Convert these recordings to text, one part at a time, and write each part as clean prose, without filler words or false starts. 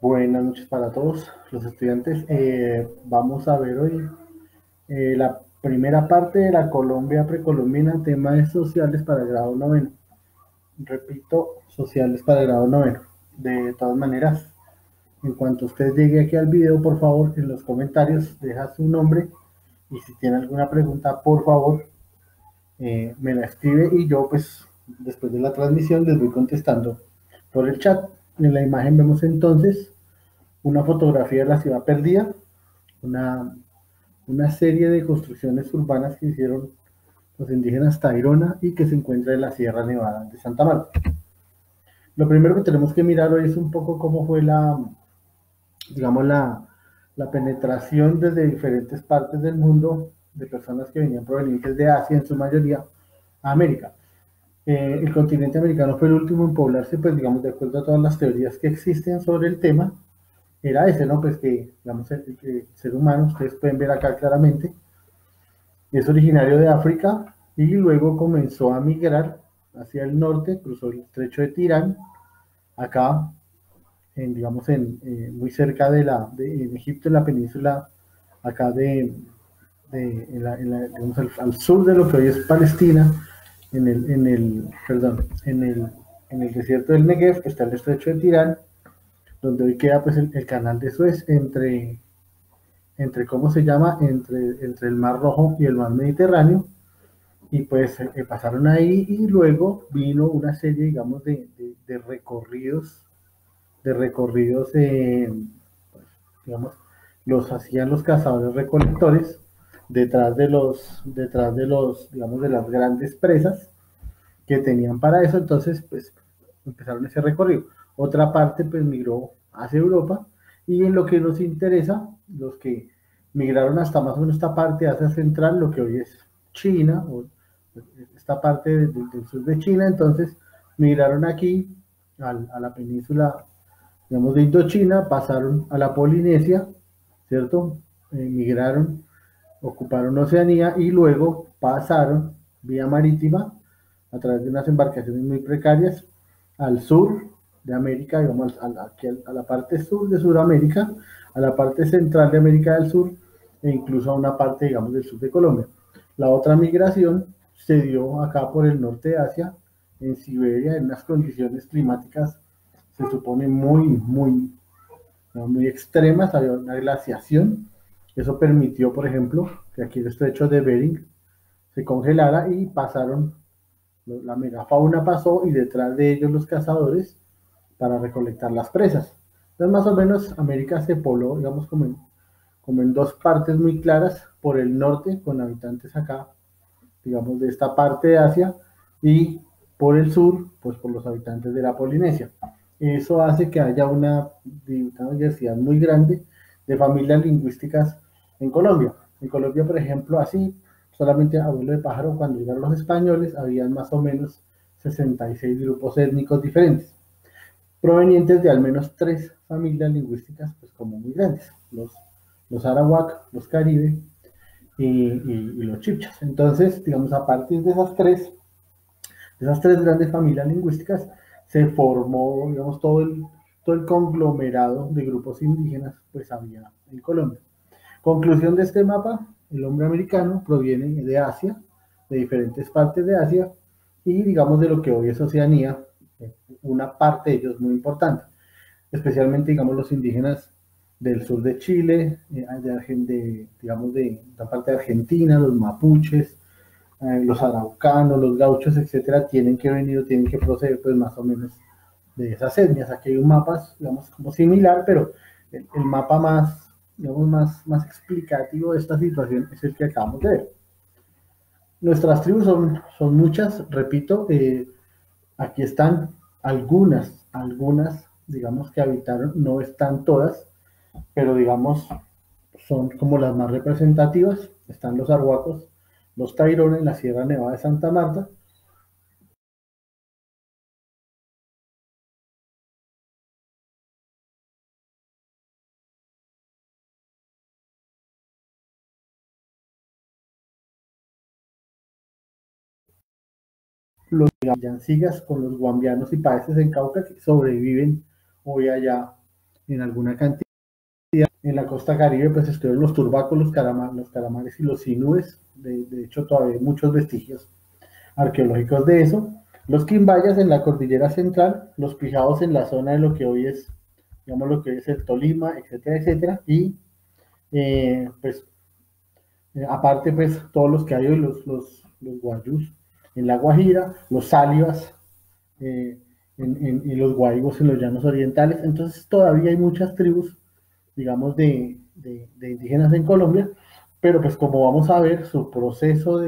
Buenas noches para todos los estudiantes. Vamos a ver hoy la primera parte de la Colombia precolombina, temas sociales para grado noveno. Repito, sociales para grado noveno. De todas maneras, en cuanto usted llegue aquí al video, por favor, en los comentarios deja su nombre y si tiene alguna pregunta, por favor, me la escribe y yo, pues, después de la transmisión les voy contestando por el chat. En la imagen vemos entonces una fotografía de la ciudad perdida, una, una serie de construcciones urbanas que hicieron los indígenas Tairona y que se encuentra en la Sierra Nevada de Santa Marta. Lo primero que tenemos que mirar hoy es un poco cómo fue digamos, la penetración desde diferentes partes del mundo de personas que venían provenientes de Asia, en su mayoría, a América. El continente americano fue el último en poblarse, pues digamos, de acuerdo a todas las teorías que existen sobre el tema, era ese, ¿no? Pues que, digamos, el ser humano, ustedes pueden ver acá claramente, es originario de África y luego comenzó a migrar hacia el norte, cruzó el estrecho de Tirán, acá, digamos, muy cerca en Egipto, en la península, acá digamos, al sur de lo que hoy es Palestina, perdón, en el desierto del Negev, que está el estrecho de Tirán, donde hoy queda pues el canal de Suez entre ¿cómo se llama? Entre el Mar Rojo y el Mar Mediterráneo, y pues pasaron ahí y luego vino una serie, digamos, de recorridos, digamos, los hacían los cazadores recolectores digamos, de las grandes presas que tenían para eso, entonces, pues, empezaron ese recorrido. Otra parte, pues, migró hacia Europa, y en lo que nos interesa, los que migraron hasta más o menos esta parte Asia Central, lo que hoy es China, o esta parte del sur de China, entonces migraron aquí a la península, digamos, de Indochina, pasaron a la Polinesia, ¿cierto? Migraron, ocuparon Oceanía y luego pasaron vía marítima a través de unas embarcaciones muy precarias al sur de América, digamos, aquí a la parte sur de Sudamérica, a la parte central de América del Sur e incluso a una parte, digamos, del sur de Colombia. La otra migración se dio acá por el norte de Asia, en Siberia, en unas condiciones climáticas, se supone muy extremas, había una glaciación. Eso permitió, por ejemplo, que aquí el estrecho de Bering se congelara y pasaron, la megafauna pasó y detrás de ellos los cazadores para recolectar las presas. Entonces, más o menos, América se pobló, digamos, como en dos partes muy claras, por el norte, con habitantes acá, digamos, de esta parte de Asia, y por el sur, pues por los habitantes de la Polinesia. Eso hace que haya una diversidad muy grande de familias lingüísticas en Colombia. En Colombia, por ejemplo, así, solamente abuelo de pájaro, cuando llegaron los españoles, habían más o menos 66 grupos étnicos diferentes, provenientes de al menos tres familias lingüísticas, pues como muy grandes, los arawak, los caribe y los chipchas. Entonces, digamos, a partir de esas tres grandes familias lingüísticas, se formó, digamos, todo el conglomerado de grupos indígenas, pues había en Colombia. Conclusión de este mapa, el hombre americano proviene de Asia, de diferentes partes de Asia, y digamos de lo que hoy es Oceanía, una parte de ellos muy importante, especialmente, digamos, los indígenas del sur de Chile, digamos, de la parte de Argentina, los mapuches, los araucanos, los gauchos, etcétera, tienen que venir o tienen que proceder, pues, más o menos de esas etnias. Aquí hay un mapa, digamos, como similar, pero el mapa más, digamos, más explicativo de esta situación es el que acabamos de ver. Nuestras tribus son muchas, repito, aquí están algunas, digamos, que habitaron, no están todas, pero digamos, son como las más representativas. Están los arhuacos, los tairones en la Sierra Nevada de Santa Marta, los Yancigas con los guambianos y países en Cauca que sobreviven hoy allá en alguna cantidad. En la costa Caribe, pues estuvieron los turbacos, los calamares y los sinúes. De hecho, todavía hay muchos vestigios arqueológicos de eso. Los quimbayas en la cordillera central, los pijados en la zona de lo que hoy es, digamos, lo que es el Tolima, etcétera, etcétera. Y pues aparte, pues todos los que hay hoy, los guayús en la Guajira, los sálivas y los guaygos en los llanos orientales. Entonces todavía hay muchas tribus, digamos, de indígenas en Colombia, pero pues como vamos a ver, su proceso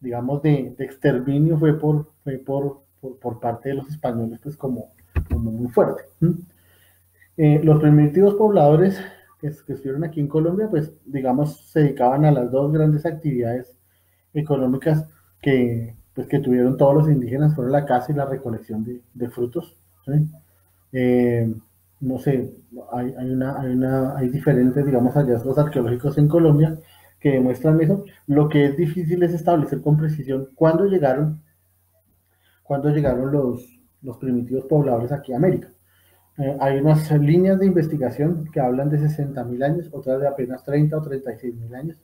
digamos, de exterminio por parte de los españoles, pues como muy fuerte. Los primitivos pobladores que estuvieron aquí en Colombia, pues digamos, se dedicaban a las dos grandes actividades económicas pues, que tuvieron todos los indígenas, fueron la caza y la recolección de frutos. ¿Sí? Eh, no sé, hay diferentes, digamos, hallazgos arqueológicos en Colombia que demuestran eso. Lo que es difícil es establecer con precisión cuándo llegaron los primitivos pobladores aquí a América. Hay unas líneas de investigación que hablan de 60.000 años, otras de apenas 30 o 36.000 años,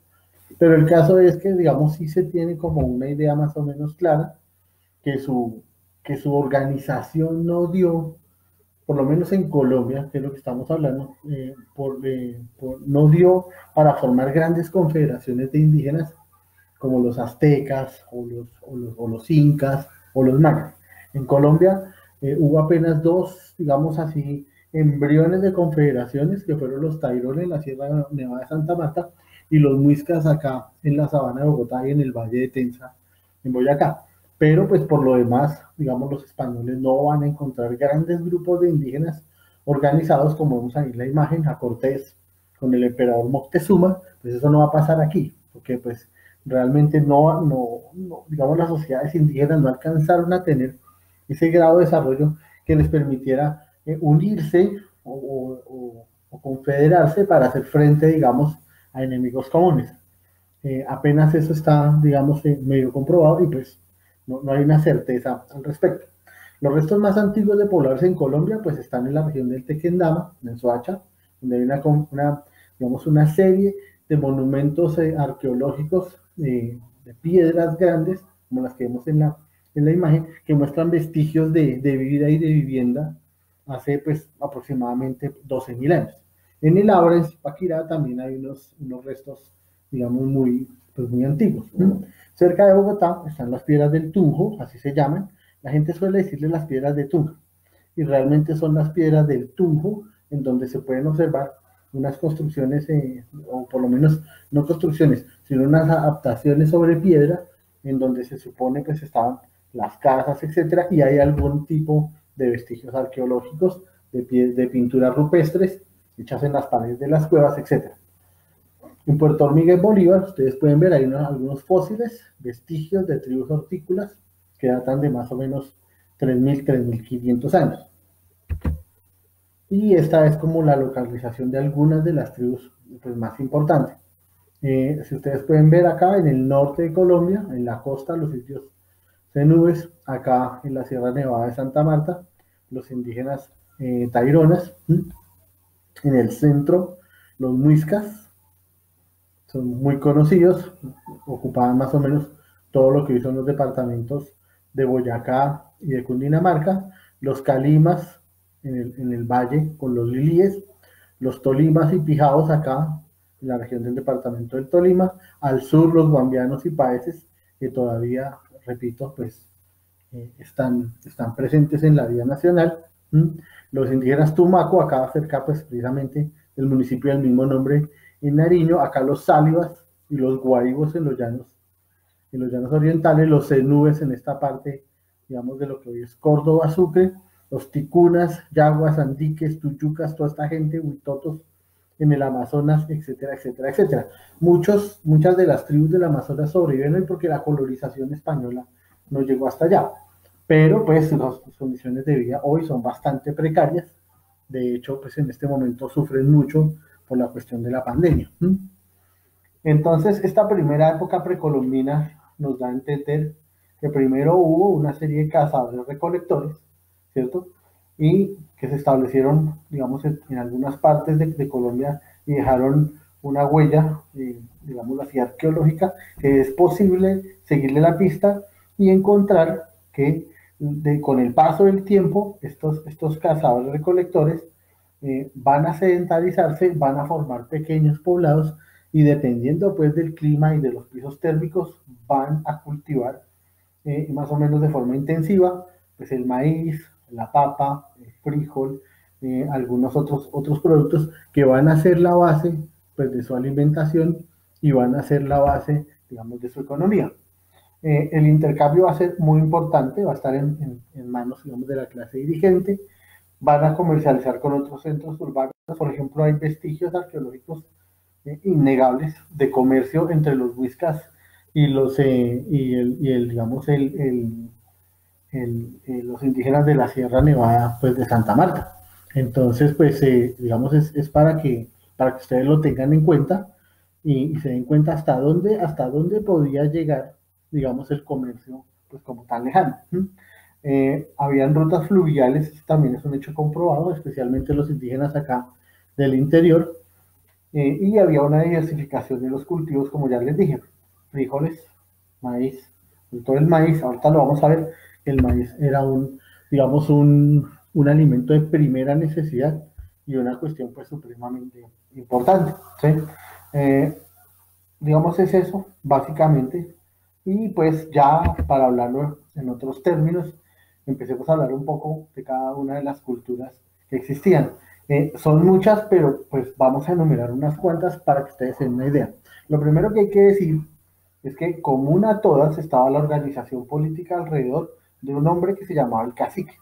pero el caso es que, digamos, sí se tiene como una idea más o menos clara que su organización no dio, por lo menos en Colombia, que es lo que estamos hablando, no dio para formar grandes confederaciones de indígenas como los aztecas o los incas o los mayas. En Colombia hubo apenas dos, digamos así, embriones de confederaciones que fueron los Tairones en la Sierra Nevada de Santa Marta y los Muiscas acá en la sabana de Bogotá y en el Valle de Tenza, en Boyacá. Pero pues por lo demás, digamos, los españoles no van a encontrar grandes grupos de indígenas organizados, como vemos ahí en la imagen, a Cortés con el emperador Moctezuma, pues eso no va a pasar aquí, porque pues realmente digamos, las sociedades indígenas no alcanzaron a tener ese grado de desarrollo que les permitiera unirse o confederarse para hacer frente, digamos, a enemigos comunes. Apenas eso está, digamos, medio comprobado y pues no hay una certeza al respecto. Los restos más antiguos de pobladores en Colombia pues están en la región del Tequendama, en Soacha, donde hay digamos, una serie de monumentos arqueológicos de piedras grandes, como las que vemos en la imagen, que muestran vestigios de vida y de vivienda hace pues aproximadamente 12.000 años. En el Abra, en Zipaquirá, también hay unos restos, digamos, pues muy antiguos. Cerca de Bogotá están las piedras del Tunjo, así se llaman. La gente suele decirle las piedras de Tunja, y realmente son las piedras del Tunjo, en donde se pueden observar unas construcciones, o por lo menos no construcciones, sino unas adaptaciones sobre piedra, en donde se supone que estaban las casas, etcétera, y hay algún tipo de vestigios arqueológicos, de pinturas rupestres, hechas en las paredes de las cuevas, etcétera. En Puerto Hormiga y Bolívar, ustedes pueden ver, hay algunos fósiles, vestigios de tribus hortícolas que datan de más o menos 3.000, 3.500 años. Y esta es como la localización de algunas de las tribus pues, más importantes. Si ustedes pueden ver acá en el norte de Colombia, en la costa, los sitios cenubes, acá en la Sierra Nevada de Santa Marta, los indígenas taironas, en el centro, los muiscas, son muy conocidos, ocupaban más o menos todo lo que hoy son los departamentos de Boyacá y de Cundinamarca, los calimas en el valle con los lilíes, los tolimas y pijados acá en la región del departamento del Tolima, al sur los guambianos y paeses que todavía, repito, pues están presentes en la vida nacional. Los indígenas Tumaco, acá cerca pues precisamente del municipio del mismo nombre en Nariño, acá los sálivas y los guaivos en los llanos orientales, los cenúes en esta parte, digamos, de lo que hoy es Córdoba, Sucre, los ticunas, yaguas, andiques, tuyucas, toda esta gente, huitotos en el Amazonas, etcétera, etcétera, etcétera. Muchas de las tribus del Amazonas sobreviven porque la colonización española no llegó hasta allá. Pero pues las condiciones de vida hoy son bastante precarias. De hecho, pues en este momento sufren mucho por la cuestión de la pandemia. Entonces, esta primera época precolombina nos da a entender que primero hubo una serie de cazadores recolectores, ¿cierto? y que se establecieron, digamos, en algunas partes de Colombia y dejaron una huella, digamos así, arqueológica, que es posible seguirle la pista y encontrar que con el paso del tiempo, estos cazadores recolectores van a sedentarizarse, van a formar pequeños poblados y dependiendo pues del clima y de los pisos térmicos van a cultivar más o menos de forma intensiva pues el maíz, la papa, el frijol, algunos otros productos que van a ser la base pues de su alimentación y van a ser la base digamos de su economía. El intercambio va a ser muy importante, va a estar en manos digamos de la clase dirigente, van a comercializar con otros centros urbanos. Por ejemplo, hay vestigios arqueológicos innegables de comercio entre los Huiscas y digamos, los indígenas de la Sierra Nevada, pues de Santa Marta. Entonces, pues, digamos, es para que ustedes lo tengan en cuenta y se den cuenta hasta dónde podía llegar, digamos, el comercio, pues como tan lejano. Habían rutas fluviales, también es un hecho comprobado, especialmente los indígenas acá del interior, y había una diversificación de los cultivos, como ya les dije, frijoles, maíz, todo el maíz, ahorita lo vamos a ver, el maíz era digamos, un alimento de primera necesidad y una cuestión pues supremamente importante, ¿sí? Eh, digamos es eso, básicamente, y pues ya para hablarlo en otros términos, empecemos a hablar un poco de cada una de las culturas que existían. Son muchas, pero pues vamos a enumerar unas cuantas para que ustedes den una idea. Lo primero que hay que decir es que común a todas estaba la organización política alrededor de un hombre que se llamaba el cacique.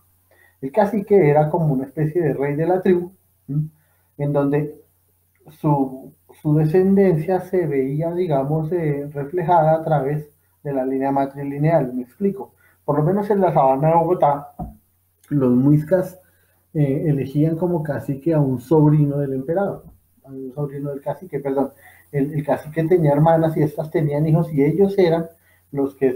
El cacique era como una especie de rey de la tribu, ¿sí? En donde su descendencia se veía, digamos, reflejada a través de la línea matrilineal. Me explico. Por lo menos en la sabana de Bogotá, los muiscas elegían como cacique a un sobrino del emperador, a un sobrino del cacique, perdón. El cacique tenía hermanas y estas tenían hijos y ellos eran los que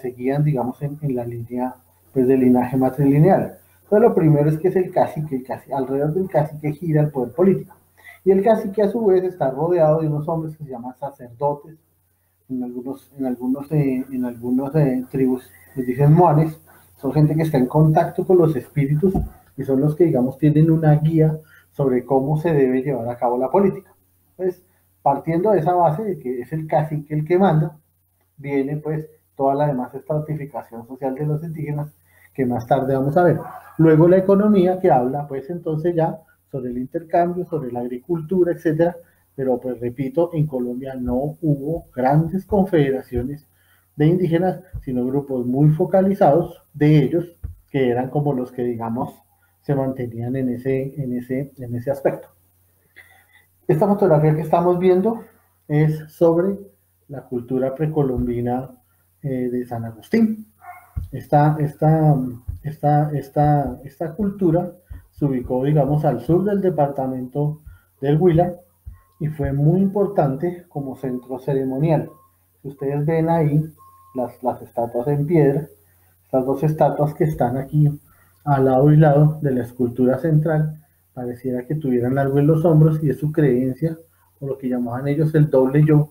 seguían, digamos, en la línea pues, del linaje matrilineal. Entonces, lo primero es que es el cacique, alrededor del cacique gira el poder político. Y el cacique a su vez está rodeado de unos hombres que se llaman sacerdotes, en algunos tribus les dicen moanes, son gente que está en contacto con los espíritus y son los que, digamos, tienen una guía sobre cómo se debe llevar a cabo la política. Entonces, partiendo de esa base de que es el cacique el que manda, viene pues toda la demás estratificación social de los indígenas que más tarde vamos a ver. Luego la economía que habla pues entonces ya sobre el intercambio, sobre la agricultura, etcétera, pero pues repito, en Colombia no hubo grandes confederaciones de indígenas, sino grupos muy focalizados de ellos, que eran como los que, digamos, se mantenían en ese aspecto. Esta fotografía que estamos viendo es sobre la cultura precolombina de San Agustín. Esta cultura se ubicó, digamos, al sur del departamento del Huila y fue muy importante como centro ceremonial. Si ustedes ven ahí las estatuas en piedra, estas dos estatuas que están aquí al lado y lado de la escultura central, pareciera que tuvieran algo en los hombros y es su creencia, o lo que llamaban ellos el doble yo,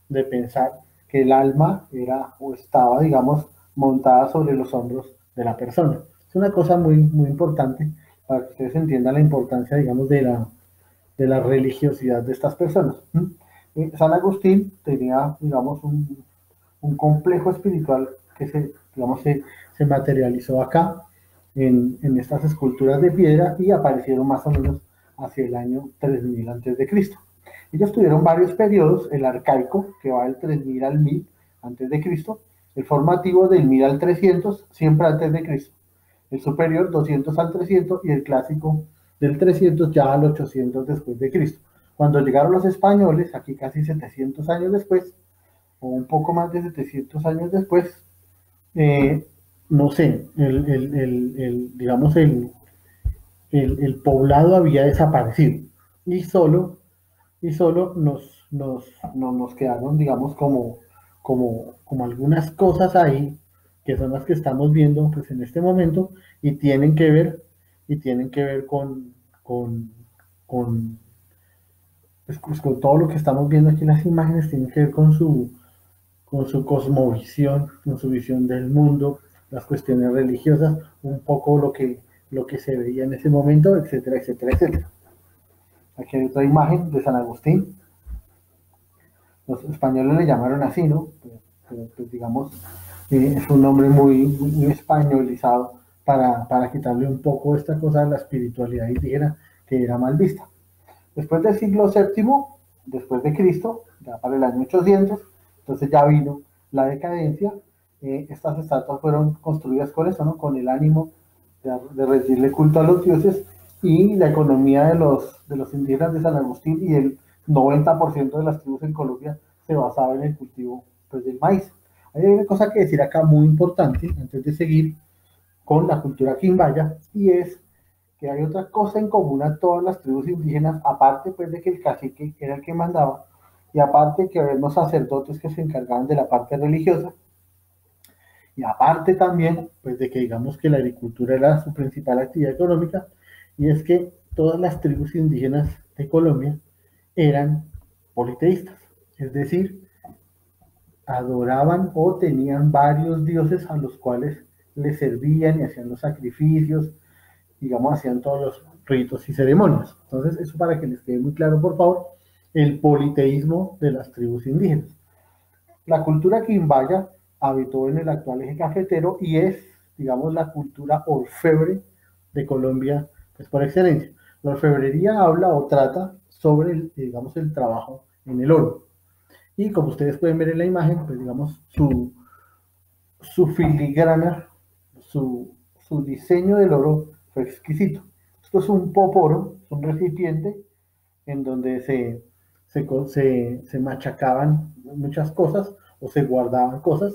de pensar que el alma era o estaba, digamos, montada sobre los hombros de la persona. Es una cosa muy importante para que ustedes entiendan la importancia, digamos, de la religiosidad de estas personas. San Agustín tenía, digamos, un complejo espiritual que digamos, se materializó acá en estas esculturas de piedra y aparecieron más o menos hacia el año 3000 antes de Cristo. Ellos tuvieron varios periodos, el arcaico, que va del 3000 al 1000 antes de Cristo, el formativo del 1000 al 300, siempre antes de Cristo, el superior 200 al 300 y el clásico del 300 ya al 800 después de Cristo. Cuando llegaron los españoles, aquí casi 700 años después, o un poco más de 700 años después, eh, no sé, digamos, el poblado había desaparecido y solo nos quedaron, digamos, como algunas cosas ahí, que son las que estamos viendo pues, en este momento y tienen que ver y tienen que ver con, con, pues, con todo lo que estamos viendo aquí en las imágenes, tienen que ver con su cosmovisión, con su visión del mundo, las cuestiones religiosas, un poco lo que se veía en ese momento, etcétera, etcétera, etcétera. Aquí hay otra imagen de San Agustín. Los españoles le llamaron así, ¿no? Pues, digamos, es un nombre muy españolizado para quitarle un poco esta cosa de la espiritualidad indígena que era mal vista. Después del siglo séptimo, después de Cristo, ya para el año 800, entonces ya vino la decadencia. Estas estatuas fueron construidas con eso, ¿no? Con el ánimo de rendirle culto a los dioses, y la economía de los indígenas de San Agustín y el 90% de las tribus en Colombia se basaba en el cultivo, pues, del maíz. Hay una cosa que decir acá muy importante antes de seguir con la cultura quimbaya, y es que hay otra cosa en común a todas las tribus indígenas, aparte pues de que el cacique era el que mandaba, y aparte que había unos sacerdotes que se encargaban de la parte religiosa, y aparte también pues de que digamos que la agricultura era su principal actividad económica, y es que todas las tribus indígenas de Colombia eran politeístas, es decir, adoraban o tenían varios dioses a los cuales les servían y hacían los sacrificios, digamos, hacían todos los ritos y ceremonias. Entonces, eso para que les quede muy claro, por favor, el politeísmo de las tribus indígenas. La cultura quimbaya habitó en el actual eje cafetero y es, digamos, la cultura orfebre de Colombia, pues por excelencia. La orfebrería habla o trata sobre, digamos, el trabajo en el oro. Y como ustedes pueden ver en la imagen, pues digamos, su filigrana, su diseño del oro fue exquisito. Esto es un poporo, es un recipiente en donde se machacaban muchas cosas o se guardaban cosas.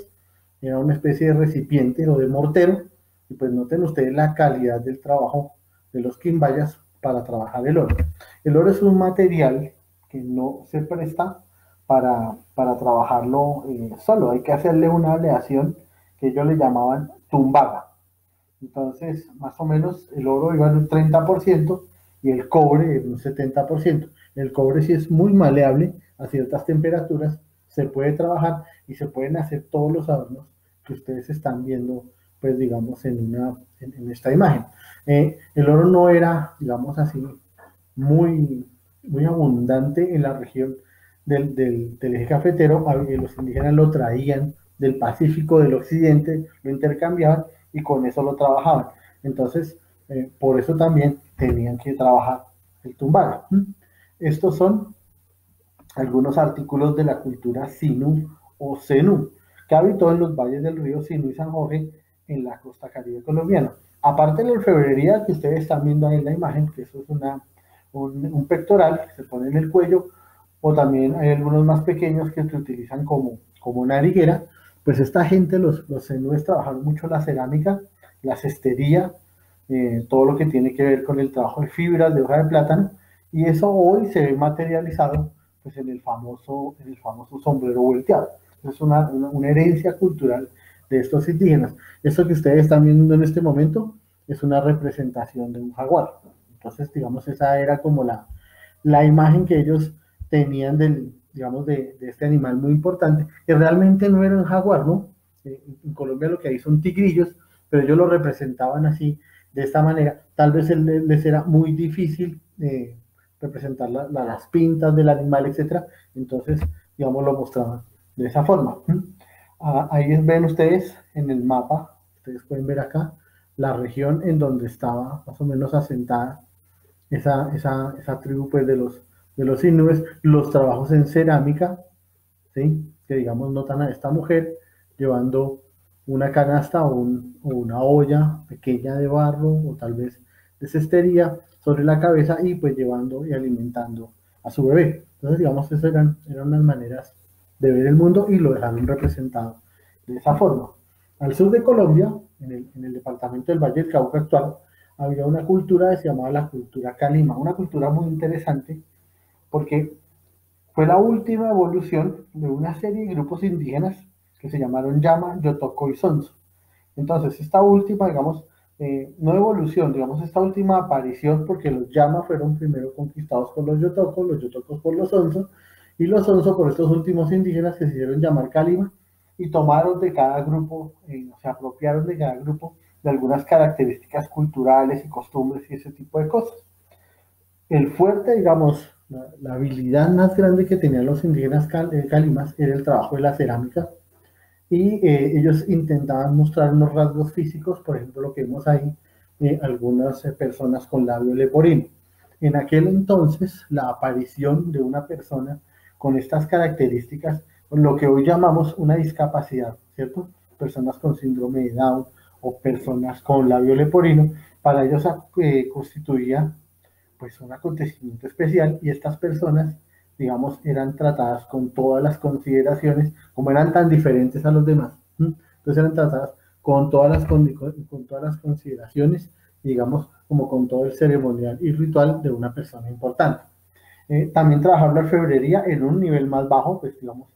Era una especie de recipiente o de mortero. Y pues noten ustedes la calidad del trabajo de los quimbayas para trabajar el oro. El oro es un material que no se presta para trabajarlo solo. Hay que hacerle una aleación que ellos le llamaban tumbaga. Entonces, más o menos, el oro iba en un 30% y el cobre en un 70%. El cobre sí es muy maleable a ciertas temperaturas, se puede trabajar y se pueden hacer todos los adornos que ustedes están viendo, pues digamos, en esta imagen. El oro no era, digamos así, muy abundante en la región del eje cafetero. Los indígenas lo traían del Pacífico, del Occidente, lo intercambiaban y con eso lo trabajaban. Entonces, por eso también tenían que trabajar el tumbaga. Estos son algunos artículos de la cultura Sinú o Zenú, que habitó en los valles del río Sinú y San Jorge en la costa caribe colombiana. Aparte de la orfebrería que ustedes están viendo ahí en la imagen, que eso es un pectoral que se pone en el cuello, o también hay algunos más pequeños que se utilizan como una nariguera. Pues esta gente, los zenúes, trabajaron mucho la cerámica, la cestería, todo lo que tiene que ver con el trabajo de fibras de hoja de plátano, y eso hoy se ve materializado pues en el famoso sombrero volteado. Es una herencia cultural de estos indígenas. Esto que ustedes están viendo en este momento es una representación de un jaguar. Entonces, digamos, esa era como la imagen que ellos tenían digamos, de este animal muy importante, que realmente no era un jaguar, ¿no? En Colombia lo que hay son tigrillos, pero ellos lo representaban así, de esta manera. Tal vez les era muy difícil representar las pintas del animal, etcétera. Entonces, digamos, lo mostraban de esa forma. Ahí ven ustedes en el mapa, ustedes pueden ver acá, la región en donde estaba más o menos asentada esa tribu pues, de los inúes, los trabajos en cerámica, ¿sí? Que digamos notan a esta mujer llevando una canasta o una olla pequeña de barro o tal vez de cestería sobre la cabeza y pues llevando y alimentando a su bebé. Entonces digamos que eran unas maneras de ver el mundo y lo dejaron representado de esa forma. Al sur de Colombia, en el departamento del Valle del Cauca actual, había una cultura que se llamaba la cultura Calima, una cultura muy interesante porque fue la última evolución de una serie de grupos indígenas que se llamaron Llama, Yotoko y Sonso. Entonces, esta última, digamos, no evolución, digamos, esta última aparición, porque los Yama fueron primero conquistados por los Yotocos por los Onzo, y los Onzo por estos últimos indígenas que se hicieron llamar Calima, y tomaron de cada grupo, se apropiaron de cada grupo de algunas características culturales y costumbres y ese tipo de cosas. El fuerte, digamos, la habilidad más grande que tenían los indígenas calimas era el trabajo de la cerámica, y ellos intentaban mostrar unos rasgos físicos, por ejemplo, lo que vemos ahí, algunas personas con labio leporino. En aquel entonces, la aparición de una persona con estas características, lo que hoy llamamos una discapacidad, ¿cierto? Personas con síndrome de Down o personas con labio leporino, para ellos constituía pues un acontecimiento especial, y estas personas, digamos, eran tratadas con todas las consideraciones, como eran tan diferentes a los demás, entonces eran tratadas con todas las consideraciones, digamos, como con todo el ceremonial y ritual de una persona importante. También trabajar la orfebrería en un nivel más bajo, pues digamos,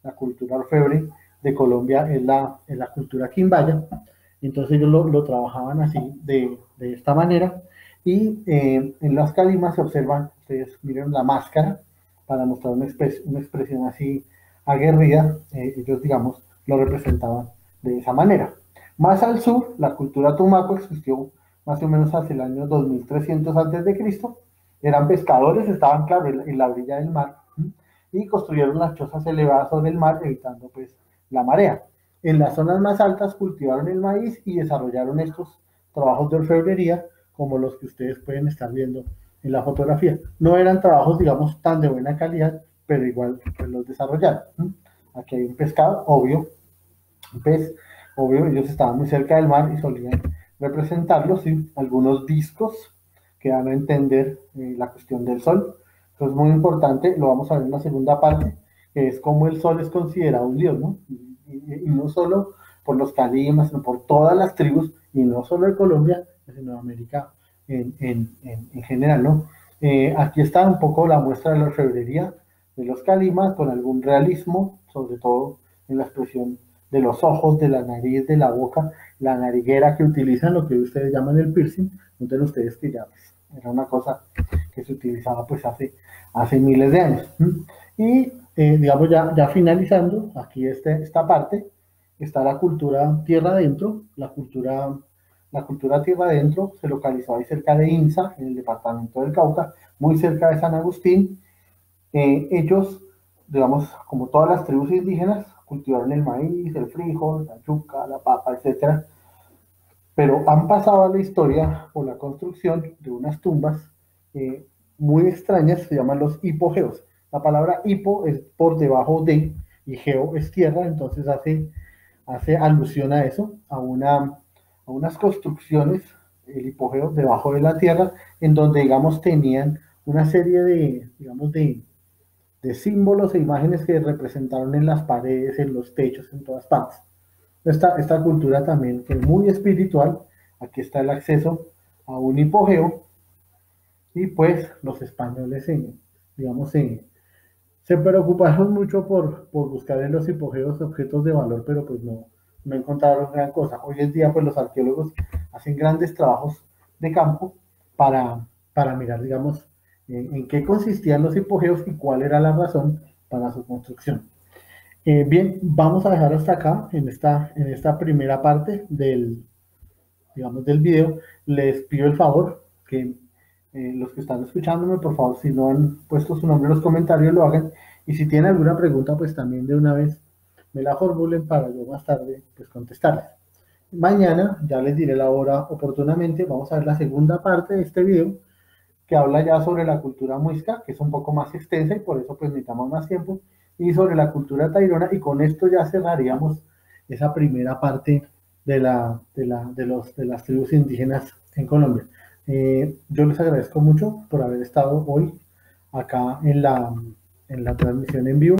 la cultura orfebre de Colombia es la cultura quimbaya, entonces ellos lo trabajaban así, de esta manera, y en las calimas se observan, ustedes miren la máscara, para mostrar una expresión así aguerrida, ellos, digamos, lo representaban de esa manera. Más al sur, la cultura tumaco existió más o menos hacia el año 2300 a.C., eran pescadores, estaban, claro, en la orilla del mar, y construyeron las chozas elevadas sobre el mar, evitando pues la marea. En las zonas más altas cultivaron el maíz y desarrollaron estos trabajos de orfebrería, como los que ustedes pueden estar viendo en la fotografía. No eran trabajos, digamos, tan de buena calidad, pero igual pues, los desarrollaron. Aquí hay un pescado, obvio, un pez, obvio, ellos estaban muy cerca del mar y solían representarlos, ¿sí? Algunos discos que dan a entender la cuestión del sol. Entonces, muy importante, lo vamos a ver en la segunda parte, que es cómo el sol es considerado un dios, ¿no? Y no solo por los calimas, sino por todas las tribus, y no solo de Colombia, sino de América en general, ¿no? Aquí está un poco la muestra de la orfebrería de los calimas, con algún realismo, sobre todo en la expresión de los ojos, de la nariz, de la boca, la nariguera que utilizan, lo que ustedes llaman el piercing, noten ustedes que ya pues, era una cosa que se utilizaba pues hace miles de años. Y digamos ya finalizando, aquí esta parte, está la cultura tierra adentro, la cultura tierra adentro se localizó ahí cerca de Insa, en el departamento del Cauca, muy cerca de San Agustín. Ellos, digamos, como todas las tribus indígenas, cultivaron el maíz, el frijol, la yuca, la papa, etcétera, pero han pasado a la historia por la construcción de unas tumbas muy extrañas, se llaman los hipogeos. La palabra hipo es por debajo de, y geo es tierra, entonces hace alusión a eso, a unas construcciones, el hipogeo debajo de la tierra, en donde, digamos, tenían una serie digamos, de símbolos e imágenes que representaron en las paredes, en los techos, en todas partes. Esta cultura también que es muy espiritual, aquí está el acceso a un hipogeo, y pues los españoles, digamos, se preocuparon mucho por buscar en los hipogeos objetos de valor, pero pues no encontraron gran cosa. Hoy en día, pues los arqueólogos hacen grandes trabajos de campo para mirar, digamos, en qué consistían los hipogeos y cuál era la razón para su construcción. Bien, vamos a dejar hasta acá, en esta primera parte digamos, del video. Les pido el favor que los que están escuchándome, por favor, si no han puesto su nombre en los comentarios, lo hagan. Y si tienen alguna pregunta, pues también de una vez me la formulen para yo más tarde pues contestarles. Mañana ya les diré la hora oportunamente. Vamos a ver la segunda parte de este video, que habla ya sobre la cultura muisca, que es un poco más extensa y por eso pues necesitamos más tiempo, y sobre la cultura tairona, y con esto ya cerraríamos esa primera parte de las tribus indígenas en Colombia. Yo les agradezco mucho por haber estado hoy acá en la transmisión en vivo.